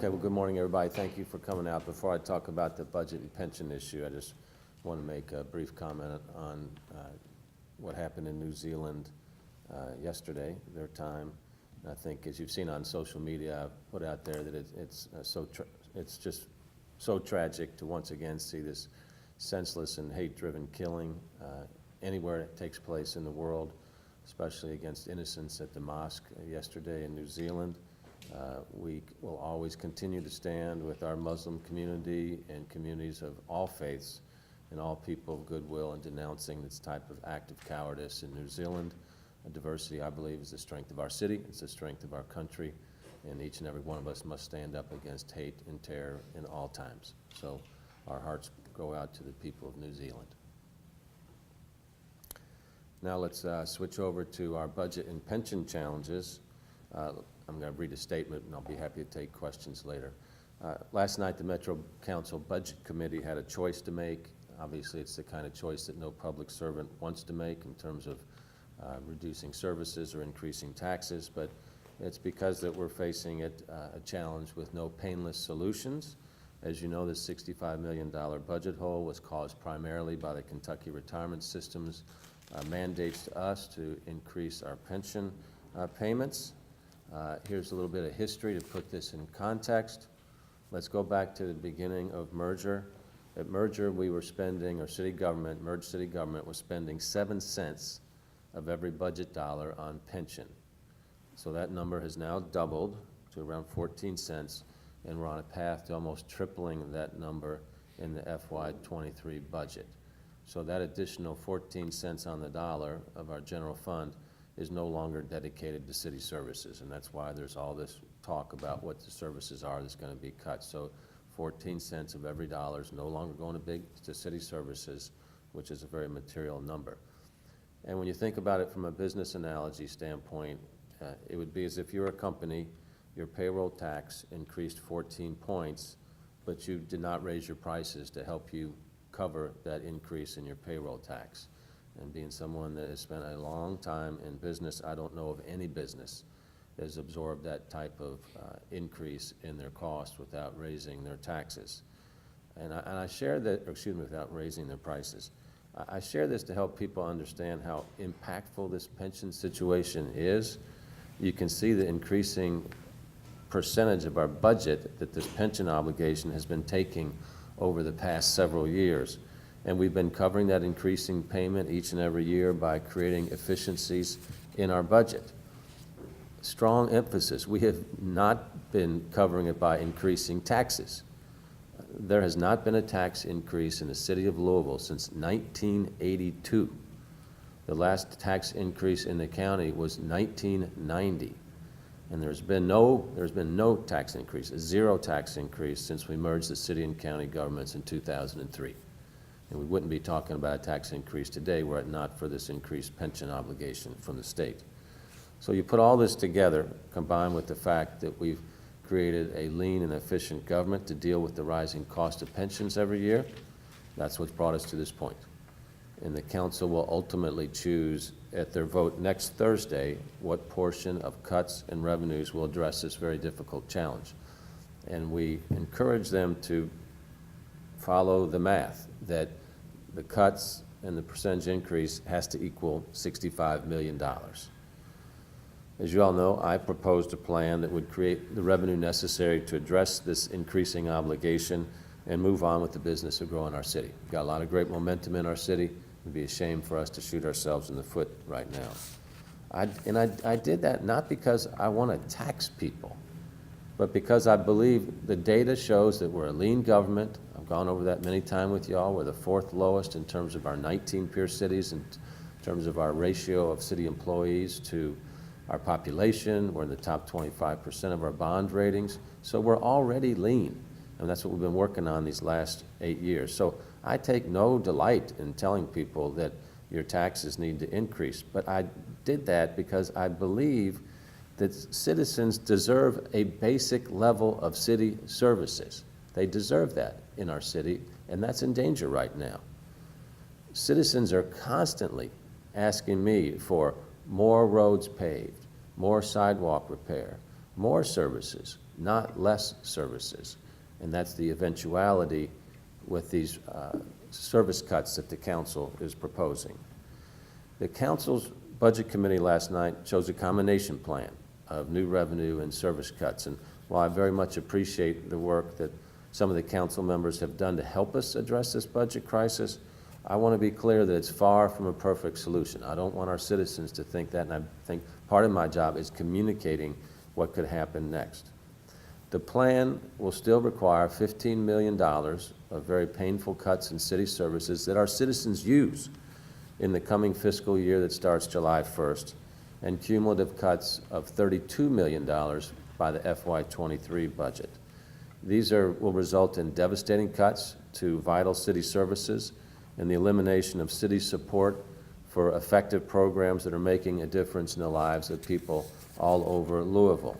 Okay, well, good morning, everybody. Thank you for coming out. Before I talk about the budget and pension issue, I just want to make a brief comment on what happened in New Zealand yesterday, their time. And I think, as you've seen on social media, I've put out there that it's just so tragic to once again see this senseless and hate-driven killing anywhere it takes place in the world, especially against innocents at the mosque yesterday in New Zealand. We will always continue to stand with our Muslim community and communities of all faiths and all people of goodwill in denouncing this type of act of cowardice in New Zealand. Diversity, I believe, is the strength of our city, it's the strength of our country, and each and every one of us must stand up against hate and terror in all times. So our hearts go out to the people of New Zealand. Now let's switch over to our budget and pension challenges. I'm going to read a statement, and I'll be happy to take questions later. Last night, the Metro Council Budget Committee had a choice to make. Obviously, it's the kind of choice that no public servant wants to make in terms of reducing services or increasing taxes, but it's because that we're facing a challenge with no painless solutions. As you know, this $65 million budget hole was caused primarily by the Kentucky retirement system's mandates to us to increase our pension payments. Here's a little bit of history to put this in context. Let's go back to the beginning of merger. At merger, we were spending, or merged city government was spending 7 cents of every budget dollar on pension. So that number has now doubled to around 14 cents, and we're on a path to almost tripling that number in the FY23 budget. So that additional 14 cents on the dollar of our general fund is no longer dedicated to city services, and that's why there's all this talk about what the services are that's going to be cut. So 14 cents of every dollar is no longer going to city services, which is a very material number. And when you think about it from a business analogy standpoint, it would be as if you're a company, your payroll tax increased 14 points, but you did not raise your prices to help you cover that increase in your payroll tax. And being someone that has spent a long time in business, I don't know of any business that has absorbed that type of increase in their costs without raising their taxes. And I share that, without raising their prices. I share this to help people understand how impactful this pension situation is. You can see the increasing percentage of our budget that this pension obligation has been taking over the past several years. And we've been covering that increasing payment each and every year by creating efficiencies in our budget. Strong emphasis, we have not been covering it by increasing taxes. There has not been a tax increase in the city of Louisville since 1982. The last tax increase in the county was 1990. And there's been no tax increase, zero tax increase since we merged the city and county governments in 2003. And we wouldn't be talking about a tax increase today were it not for this increased pension obligation from the state. So you put all this together, combined with the fact that we've created a lean and efficient government to deal with the rising cost of pensions every year, that's what's brought us to this point. And the council will ultimately choose at their vote next Thursday what portion of cuts and revenues will address this very difficult challenge. And we encourage them to follow the math, that the cuts and the percentage increase has to equal $65 million. As you all know, I proposed a plan that would create the revenue necessary to address this increasing obligation and move on with the business of growing our city. We've got a lot of great momentum in our city. It would be a shame for us to shoot ourselves in the foot right now. I did that not because I want to tax people, but because I believe the data shows that we're a lean government. I've gone over that many times with y'all. We're the 4th lowest in terms of our 19 peer cities, in terms of our ratio of city employees to our population. We're in the top 25% of our bond ratings. So we're already lean, and that's what we've been working on these last 8 years. So I take no delight in telling people that your taxes need to increase, but I did that because I believe that citizens deserve a basic level of city services. They deserve that in our city, and that's in danger right now. Citizens are constantly asking me for more roads paved, more sidewalk repair, more services, not less services. And that's the eventuality with these service cuts that the council is proposing. The council's budget committee last night chose a combination plan of new revenue and service cuts. And while I very much appreciate the work that some of the council members have done to help us address this budget crisis, I want to be clear that it's far from a perfect solution. I don't want our citizens to think that, and I think part of my job is communicating what could happen next. The plan will still require $15 million of very painful cuts in city services that our citizens use in the coming fiscal year that starts July 1st, and cumulative cuts of $32 million by the FY23 budget. These will result in devastating cuts to vital city services and the elimination of city support for effective programs that are making a difference in the lives of people all over Louisville.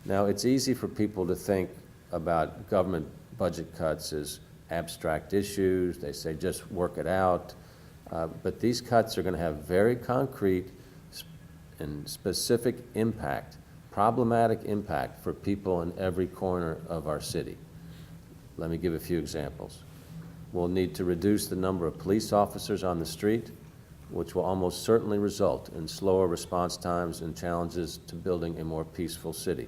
Now, it's easy for people to think about government budget cuts as abstract issues. They say just work it out. But these cuts are going to have very concrete and specific impact, problematic impact for people in every corner of our city. Let me give a few examples. We'll need to reduce the number of police officers on the street, which will almost certainly result in slower response times and challenges to building a more peaceful city.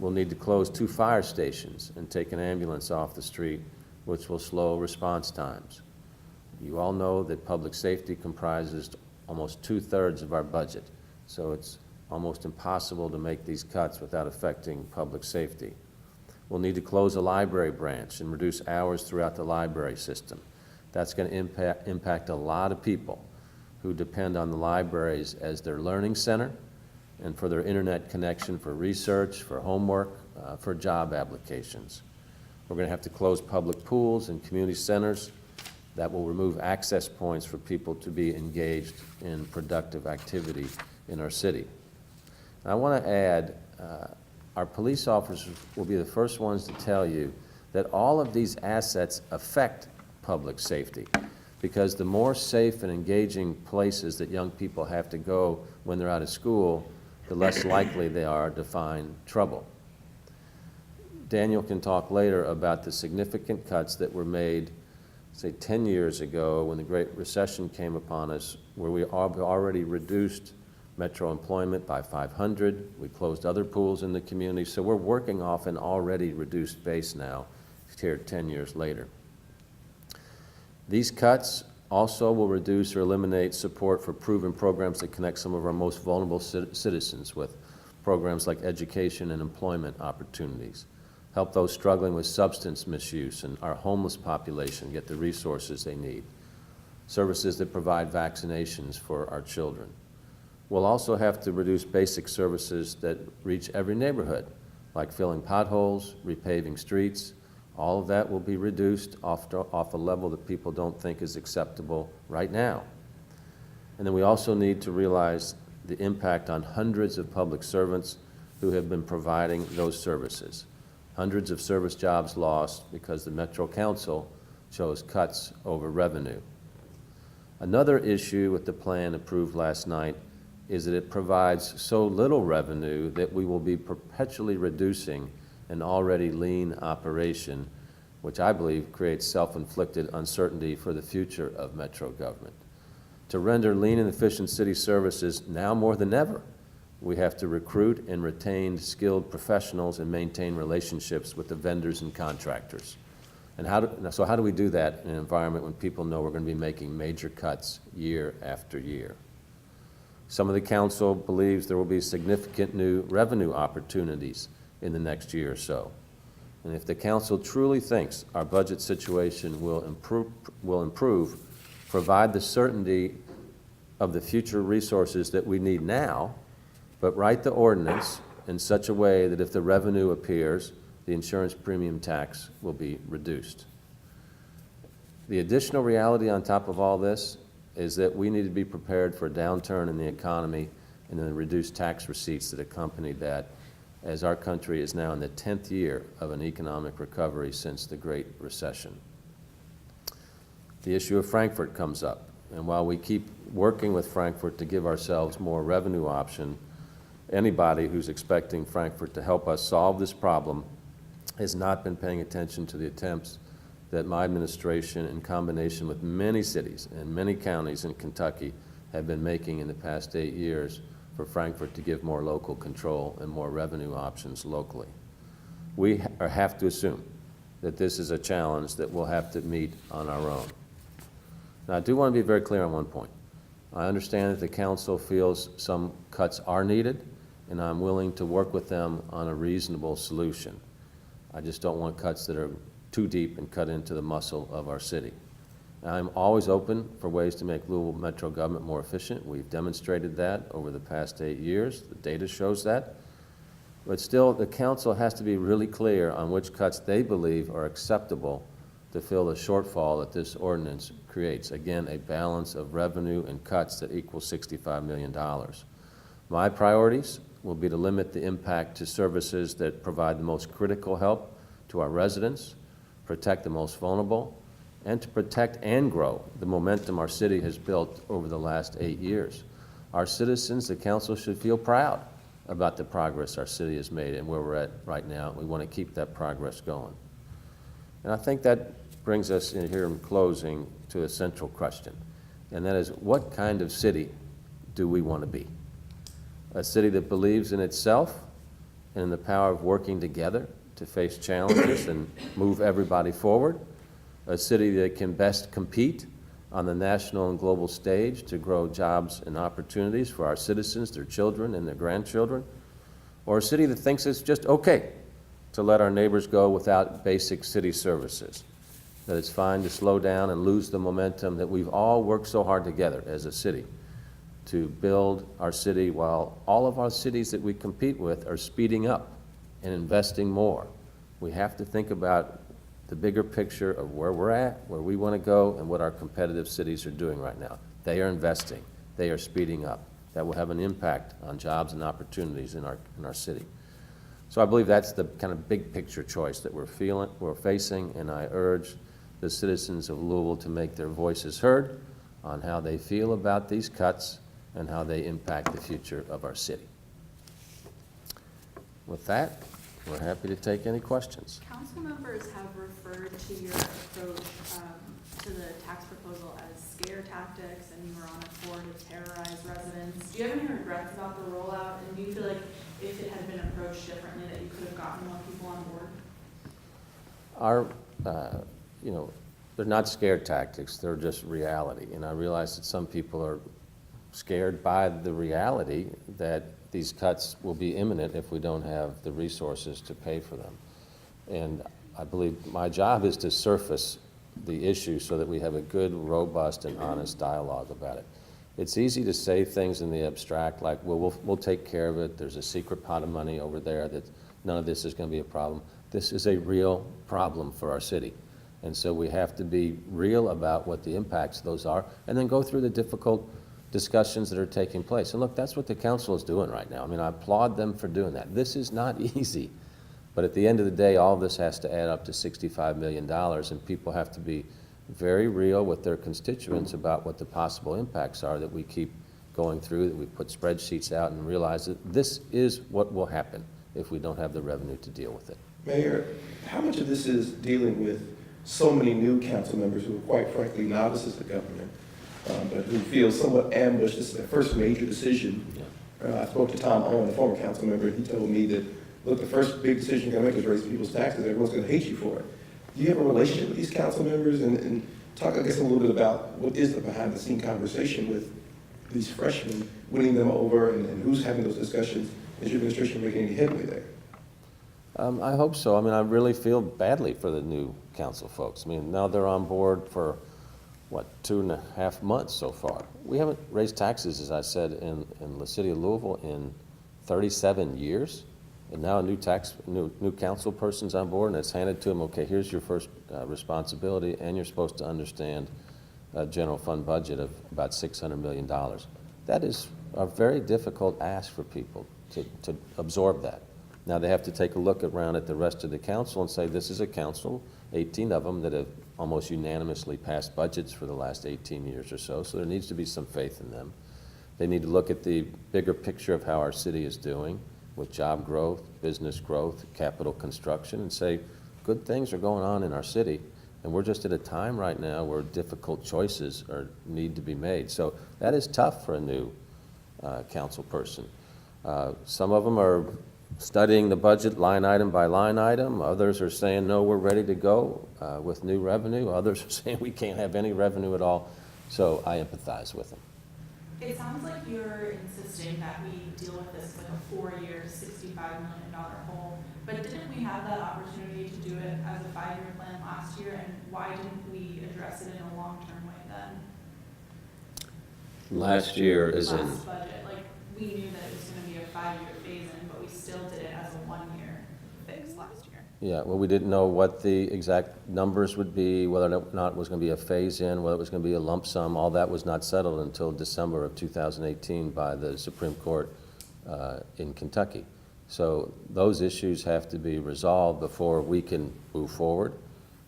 We'll need to close 2 fire stations and take an ambulance off the street, which will slow response times. You all know that public safety comprises almost 2/3 of our budget, so it's almost impossible to make these cuts without affecting public safety. We'll need to close a library branch and reduce hours throughout the library system. That's going to impact a lot of people who depend on the libraries as their learning center and for their internet connection for research, for homework, for job applications. We're going to have to close public pools and community centers. That will remove access points for people to be engaged in productive activity in our city. And I want to add, our police officers will be the first ones to tell you that all of these assets affect public safety, because the more safe and engaging places that young people have to go when they're out of school, the less likely they are to find trouble. Daniel can talk later about the significant cuts that were made, say 10 years ago when the Great Recession came upon us, where we already reduced metro employment by 500. We closed other pools in the community, so we're working off an already reduced base now, here 10 years later. These cuts also will reduce or eliminate support for proven programs that connect some of our most vulnerable citizens with programs like education and employment opportunities, help those struggling with substance misuse and our homeless population get the resources they need, services that provide vaccinations for our children. We'll also have to reduce basic services that reach every neighborhood, like filling potholes, repaving streets. All of that will be reduced off a level that people don't think is acceptable right now. And then we also need to realize the impact on hundreds of public servants who have been providing those services. Hundreds of service jobs lost because the Metro Council chose cuts over revenue. Another issue with the plan approved last night is that it provides so little revenue that we will be perpetually reducing an already lean operation, which I believe creates self-inflicted uncertainty for the future of Metro government. To render lean and efficient city services now more than ever, we have to recruit and retain skilled professionals and maintain relationships with the vendors and contractors. And how do we do that in an environment when people know we're going to be making major cuts year after year? Some of the council believes there will be significant new revenue opportunities in the next year or so. And if the council truly thinks our budget situation will improve, provide the certainty of the future resources that we need now, but write the ordinance in such a way that if the revenue appears, the insurance premium tax will be reduced. The additional reality on top of all this is that we need to be prepared for a downturn in the economy and the reduced tax receipts that accompany that, as our country is now in the 10th year of an economic recovery since the Great Recession. The issue of Frankfurt comes up, and while we keep working with Frankfurt to give ourselves more revenue option, anybody who's expecting Frankfurt to help us solve this problem has not been paying attention to the attempts that my administration, in combination with many cities and many counties in Kentucky, have been making in the past 8 years for Frankfurt to give more local control and more revenue options locally. We have to assume that this is a challenge that we'll have to meet on our own. Now, I do want to be very clear on one point. I understand that the council feels some cuts are needed, and I'm willing to work with them on a reasonable solution. I just don't want cuts that are too deep and cut into the muscle of our city. I'm always open for ways to make Louisville Metro government more efficient. We've demonstrated that over the past 8 years. The data shows that. But still, the council has to be really clear on which cuts they believe are acceptable to fill the shortfall that this ordinance creates. Again, a balance of revenue and cuts that equals $65 million. My priorities will be to limit the impact to services that provide the most critical help to our residents, protect the most vulnerable, and to protect and grow the momentum our city has built over the last 8 years. Our citizens, the council, should feel proud about the progress our city has made and where we're at right now. We want to keep that progress going. And I think that brings us in here in closing to a central question, and that is, what kind of city do we want to be? A city that believes in itself and in the power of working together to face challenges and move everybody forward? A city that can best compete on the national and global stage to grow jobs and opportunities for our citizens, their children, and their grandchildren? Or a city that thinks it's just okay to let our neighbors go without basic city services, that it's fine to slow down and lose the momentum that we've all worked so hard together as a city to build our city, while all of our cities that we compete with are speeding up and investing more? We have to think about the bigger picture of where we're at, where we want to go, and what our competitive cities are doing right now. They are investing. They are speeding up. That will have an impact on jobs and opportunities in our city. So I believe that's the kind of big picture choice that we're facing, and I urge the citizens of Louisville to make their voices heard on how they feel about these cuts and how they impact the future of our city. With that, we're happy to take any questions. Council members have referred to your approach to the tax proposal as scare tactics, and you were on a tour to terrorize residents. Do you have any regrets about the rollout, and do you feel like if it had been approached differently that you could have gotten more people on board? They're not scare tactics, they're just reality. And I realize that some people are scared by the reality that these cuts will be imminent if we don't have the resources to pay for them. And I believe my job is to surface the issue so that we have a good, robust, and honest dialogue about it. It's easy to say things in the abstract, like, well, we'll take care of it. There's a secret pot of money over there that none of this is going to be a problem. This is a real problem for our city. And so we have to be real about what the impacts of those are, and then go through the difficult discussions that are taking place. And look, that's what the council is doing right now. I mean, I applaud them for doing that. This is not easy. But at the end of the day, all of this has to add up to $65 million, and people have to be very real with their constituents about what the possible impacts are that we keep going through, that we put spreadsheets out and realize that this is what will happen if we don't have the revenue to deal with it. Mayor, how much of this is dealing with so many new council members who are quite frankly novices to government, but who feel somewhat ambushed? This is their first major decision. Yeah. I spoke to Tom Owen, a former council member, and he told me that, look, the first big decision you're going to make is raise people's taxes. Everyone's going to hate you for it. Do you have a relationship with these council members? And talk, I guess, a little bit about what is the behind-the-scene conversation with these freshmen, winning them over, and who's having those discussions? Is your administration making any headway there? I hope so. I mean, I really feel badly for the new council folks. I mean, now they're on board for, what, 2.5 months so far. We haven't raised taxes, as I said, in the city of Louisville in 37 years. And now a new council person's on board, and it's handed to them, okay, here's your first responsibility, and you're supposed to understand a general fund budget of about $600 million. That is a very difficult ask for people to absorb that. Now they have to take a look around at the rest of the council and say, this is a council, 18 of them that have almost unanimously passed budgets for the last 18 years or so, so there needs to be some faith in them. They need to look at the bigger picture of how our city is doing with job growth, business growth, capital construction, and say, good things are going on in our city, and we're just at a time right now where difficult choices need to be made. So that is tough for a new council person. Some of them are studying the budget line item by line item. Others are saying, no, we're ready to go with new revenue. Others are saying we can't have any revenue at all. So I empathize with them. It sounds like you're insisting that we deal with this like a 4-year, $65 million hole, but didn't we have that opportunity to do it as a 5-year plan last year, and why didn't we address it in a long-term way then? Last year is in, Last budget, like, we knew that it was gonna be a 5-year phase-in, but we still did it as a 1-year fix last year. yeah, well, we didn't know what the exact numbers would be, whether or not it was going to be a phase-in, whether it was going to be a lump sum. All that was not settled until December of 2018 by the Supreme Court in Kentucky. So those issues have to be resolved before we can move forward.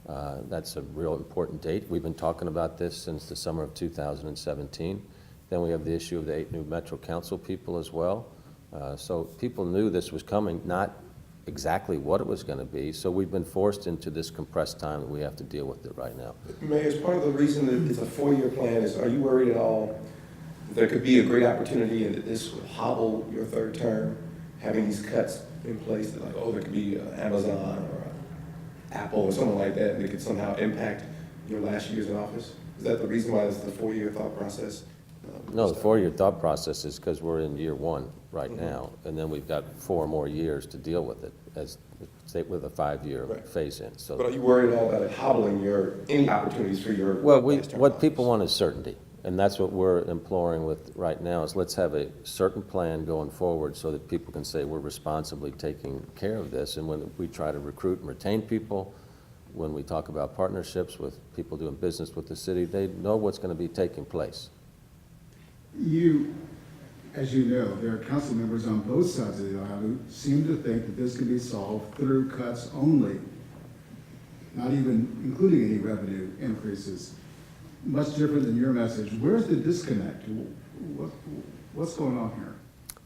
That's a real important date. We've been talking about this since the summer of 2017. Then we have the issue of the 8 new Metro Council people as well. So people knew this was coming, not exactly what it was going to be. So we've been forced into this compressed time that we have to deal with it right now. Mayor, as part of the reason that it's a 4-year plan is, are you worried at all that there could be a great opportunity and that this will hobble your 3rd term, having these cuts in place, that like, oh, there could be Amazon or Apple or something like that, and it could somehow impact your last years in office? Is that the reason why it's the 4-year thought process? No, the 4-year thought process is because we're in year 1 right now, and then we've got 4 more years to deal with it, as with a 5-year Right. phase-in. But So, are you worried at all about it hobbling any opportunities for your well, last term what office? people want is certainty, and that's what we're imploring with right now, is let's have a certain plan going forward so that people can say we're responsibly taking care of this. And when we try to recruit and retain people, when we talk about partnerships with people doing business with the city, they know what's going to be taking place. You, as you know, there are council members on both sides of the aisle who seem to think that this can be solved through cuts only, not even including any revenue increases. Much different than your message. Where's the disconnect? What's going on here?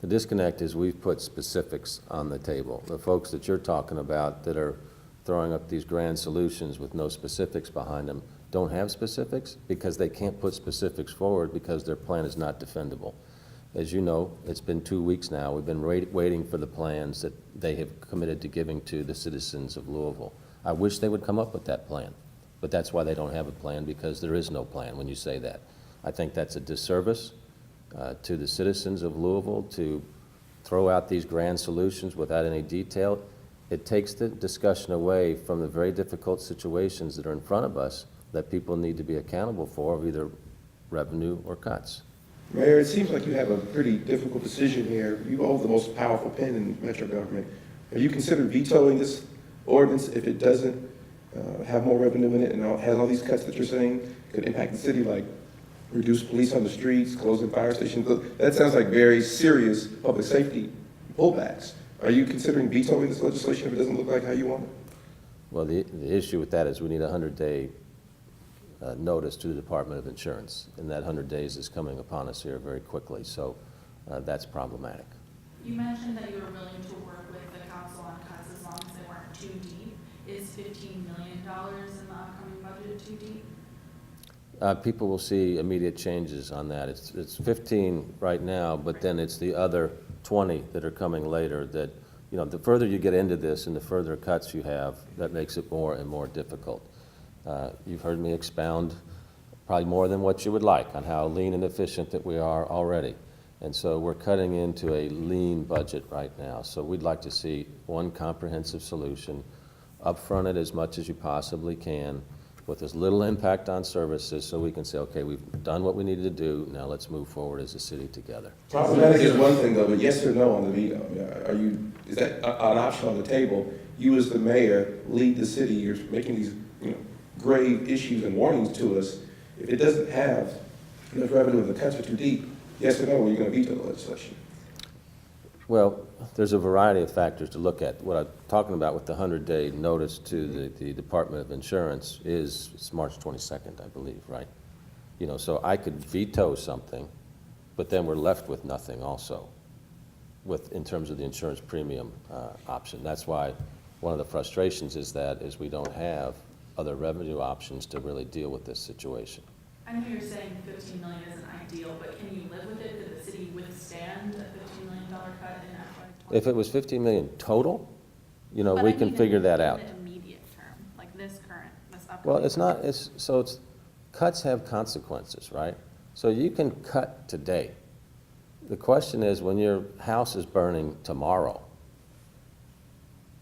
The disconnect is we've put specifics on the table. The folks that you're talking about that are throwing up these grand solutions with no specifics behind them don't have specifics because they can't put specifics forward because their plan is not defendable. As you know, it's been 2 weeks now. We've been waiting for the plans that they have committed to giving to the citizens of Louisville. I wish they would come up with that plan, but that's why they don't have a plan, because there is no plan when you say that. I think that's a disservice to the citizens of Louisville to throw out these grand solutions without any detail. It takes the discussion away from the very difficult situations that are in front of us that people need to be accountable for, of either revenue or cuts. Mayor, it seems like you have a pretty difficult decision here. You hold the most powerful pen in metro government. Have you considered vetoing this ordinance if it doesn't have more revenue in it and has all these cuts that you're saying could impact the city, like reduce police on the streets, closing fire stations? That sounds like very serious public safety pullbacks. Are you considering vetoing this legislation if it doesn't look like how you want it? Well, the issue with that is we need a 100-day notice to the Department of Insurance, and that 100 days is coming upon us here very quickly, so that's problematic. You mentioned that you were willing to work with the council on cuts as long as they weren't too deep. Is $15 million in the upcoming budget too deep? People will see immediate changes on that. It's 15 right now, but then it's the other 20 that are coming later that, you know, the further you get into this and the further cuts you have, that makes it more and more difficult. You've heard me expound probably more than what you would like on how lean and efficient that we are already. And so we're cutting into a lean budget right now. So we'd like to see one comprehensive solution, upfront it as much as you possibly can, with as little impact on services, so we can say, okay, we've done what we needed to do, now let's move forward as a city together. Problematic is one thing though, but yes or no on the veto? Is that an option on the table? You as the mayor lead the city, you're making these, grave issues and warnings to us. If it doesn't have enough revenue and the cuts are too deep, yes or no, are you going to veto the legislation? Well, there's a variety of factors to look at. What I'm talking about with the 100-day notice to the Department of Insurance is, it's March 22nd, I believe, right? So I could veto something But then we're left with nothing also, in terms of the insurance premium option. That's why one of the frustrations is we don't have other revenue options to really deal with this situation. I know you're saying 15 million isn't ideal, but can you live with it? Could the city withstand a $15 million cut in FY20? If it was 15 million total, we can figure that out. In the immediate term, like this upcoming. Well, cuts have consequences, right? So you can cut today. The question is, when your house is burning tomorrow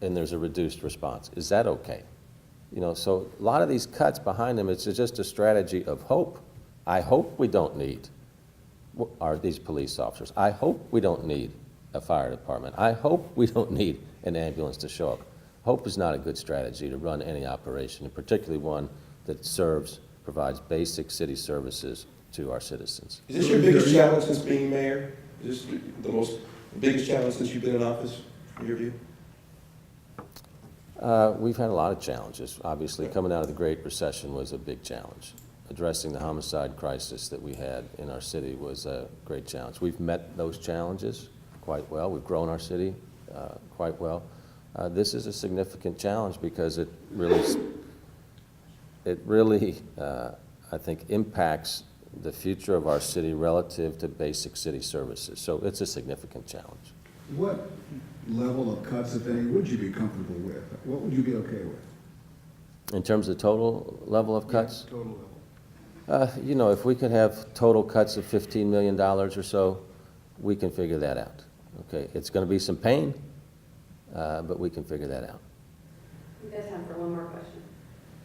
and there's a reduced response, is that okay? So a lot of these cuts behind them, it's just a strategy of hope. I hope we don't need these police officers. I hope we don't need a fire department. I hope we don't need an ambulance to show up. Hope is not a good strategy to run any operation, and particularly one that provides basic city services to our citizens. Is this your biggest challenge since being mayor? Is this the biggest challenge since you've been in office, from your view? We've had a lot of challenges. Obviously, coming out of the Great Recession was a big challenge. Addressing the homicide crisis that we had in our city was a great challenge. We've met those challenges quite well. We've grown our city quite well. This is a significant challenge because it really, I think, impacts the future of our city relative to basic city services. So it's a significant challenge. What level of cuts, if any, would you be comfortable with? What would you be okay with? In terms of total level of cuts? Yeah, total level. If we could have total cuts of $15 million or so, we can figure that out. Okay, it's going to be some pain, but we can figure that out. We have time for one more question.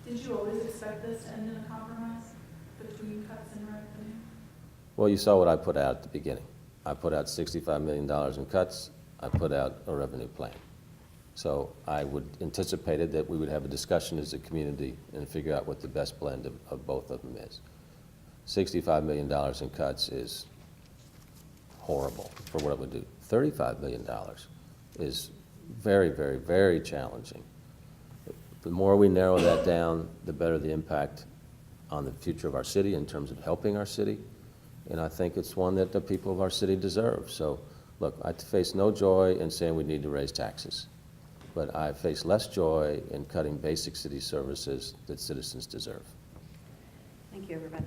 Did you always expect this to end in a compromise between cuts and revenue? Well, you saw what I put out at the beginning. I put out $65 million in cuts. I put out a revenue plan. So I would anticipated that we would have a discussion as a community and figure out what the best blend of both of them is. $65 million in cuts is horrible for what it would do. $35 million is very, very, very challenging. The more we narrow that down, the better the impact on the future of our city in terms of helping our city. And I think it's one that the people of our city deserve. So, look, I face no joy in saying we need to raise taxes, but I face less joy in cutting basic city services that citizens deserve. Thank you, everybody.